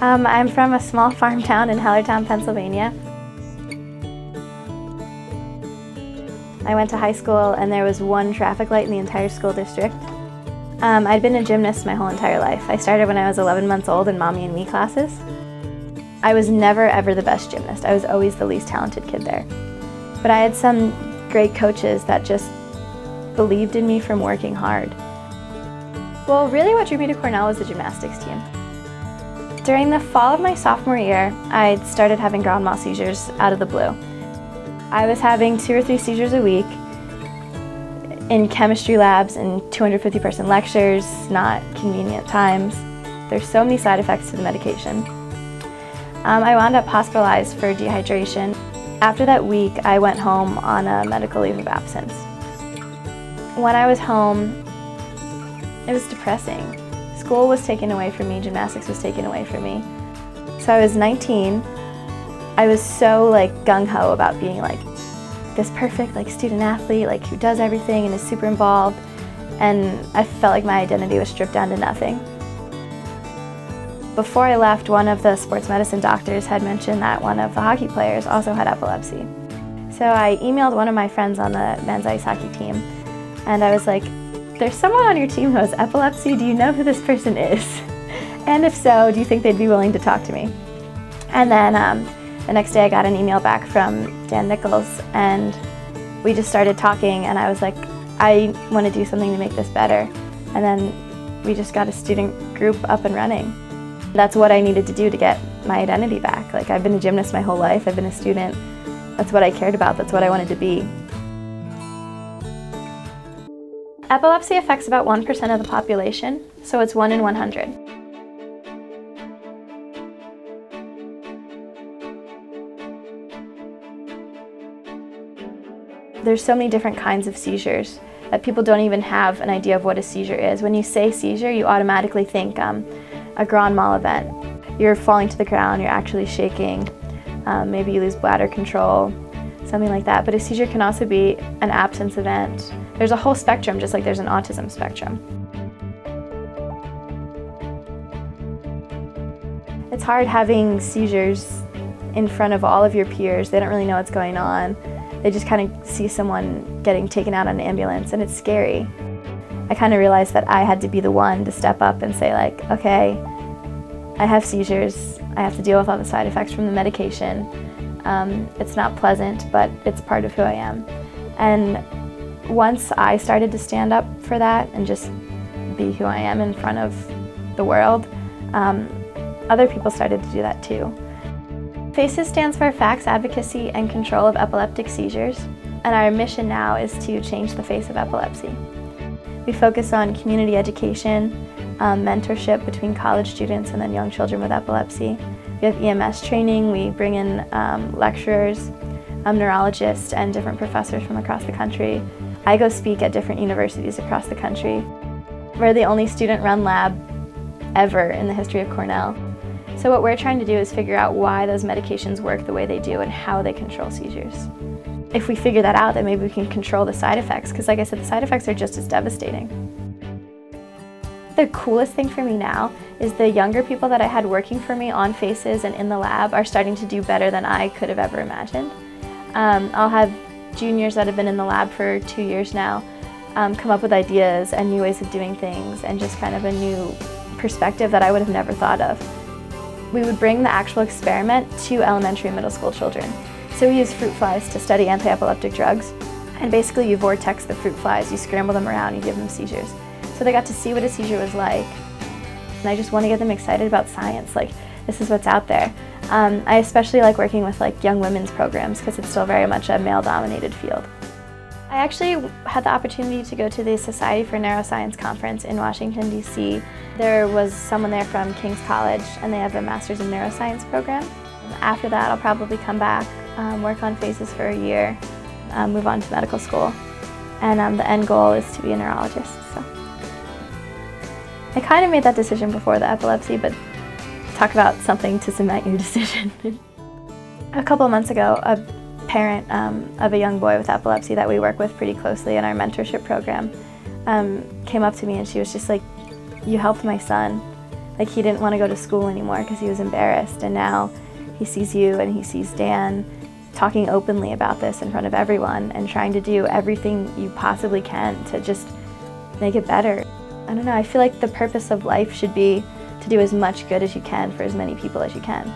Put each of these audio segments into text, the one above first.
I'm from a small farm town in Hellertown, Pennsylvania. I went to high school and there was one traffic light in the entire school district. I'd been a gymnast my whole entire life. I started when I was 11 months old in Mommy and Me classes. I was never ever the best gymnast. I was always the least talented kid there. But I had some great coaches that just believed in me from working hard. Well, really what drew me to Cornell was the gymnastics team. During the fall of my sophomore year, I started having grand mal seizures out of the blue. I was having 2 or 3 seizures a week in chemistry labs and 250-person lectures, not convenient times. There's so many side effects to the medication. I wound up hospitalized for dehydration. After that week, I went home on a medical leave of absence. When I was home, it was depressing. School was taken away from me, gymnastics was taken away from me. So I was 19. I was so gung-ho about being this perfect student athlete who does everything and is super involved, and I felt like my identity was stripped down to nothing. Before I left, one of the sports medicine doctors had mentioned that one of the hockey players also had epilepsy. So I emailed one of my friends on the men's ice hockey team, and I was like, "There's someone on your team who has epilepsy. Do you know who this person is? And if so, do you think they'd be willing to talk to me?" And then the next day I got an email back from Dan Nichols, and we just started talking, and I was like, I want to do something to make this better. And then we just got a student group up and running. That's what I needed to do to get my identity back. I've been a gymnast my whole life, I've been a student. That's what I cared about, that's what I wanted to be. Epilepsy affects about 1% of the population, so it's 1 in 100. There's so many different kinds of seizures that people don't even have an idea of what a seizure is. When you say seizure, you automatically think a grand mal event. You're falling to the ground, you're actually shaking, maybe you lose bladder control, something like that. But a seizure can also be an absence event. There's a whole spectrum, just like there's an autism spectrum. It's hard having seizures in front of all of your peers. They don't really know what's going on. They just kind of see someone getting taken out on an ambulance, and it's scary. I kind of realized that I had to be the one to step up and say okay, I have seizures, I have to deal with all the side effects from the medication. It's not pleasant, but it's part of who I am. And once I started to stand up for that and just be who I am in front of the world, other people started to do that too. FACES stands for Facts, Advocacy, and Control of Epileptic Seizures, and our mission now is to change the face of epilepsy. We focus on community education, mentorship between college students and then young children with epilepsy. We have EMS training, we bring in lecturers, neurologists, and different professors from across the country. I go speak at different universities across the country. We're the only student-run lab ever in the history of Cornell. So what we're trying to do is figure out why those medications work the way they do and how they control seizures. If we figure that out, then maybe we can control the side effects, because like I said, the side effects are just as devastating. The coolest thing for me now is the younger people that I had working for me on FACES and in the lab are starting to do better than I could have ever imagined. I'll have juniors that have been in the lab for 2 years now come up with ideas and new ways of doing things, and just kind of a new perspective that I would have never thought of. We would bring the actual experiment to elementary and middle school children. So we use fruit flies to study anti-epileptic drugs. And basically you vortex the fruit flies, you scramble them around, you give them seizures. So they got to see what a seizure was like. And I just want to get them excited about science, this is what's out there. I especially like working with young women's programs, because it's still very much a male-dominated field. I actually had the opportunity to go to the Society for Neuroscience conference in Washington, D.C. There was someone there from King's College, and they have a Master's in Neuroscience program. After that, I'll probably come back, work on FACES for a year, move on to medical school, and the end goal is to be a neurologist. So I kind of made that decision before the epilepsy, but talk about something to cement your decision. A couple of months ago, a parent of a young boy with epilepsy that we work with pretty closely in our mentorship program came up to me, and she was just like, "You helped my son. Like, he didn't want to go to school anymore because he was embarrassed, and now he sees you and he sees Dan talking openly about this in front of everyone and trying to do everything you possibly can to just make it better. I don't know, I feel like the purpose of life should be to do as much good as you can for as many people as you can.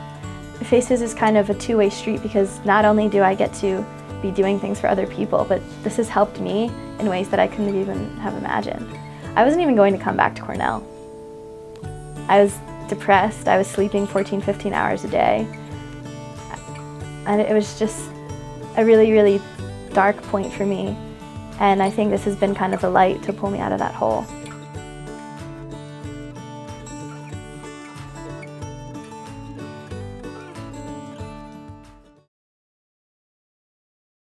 Faces is kind of a two-way street, because not only do I get to be doing things for other people, but this has helped me in ways that I couldn't even have imagined. I wasn't even going to come back to Cornell. I was depressed, I was sleeping 14, 15 hours a day. And it was just a really, really dark point for me. And I think this has been kind of the light to pull me out of that hole.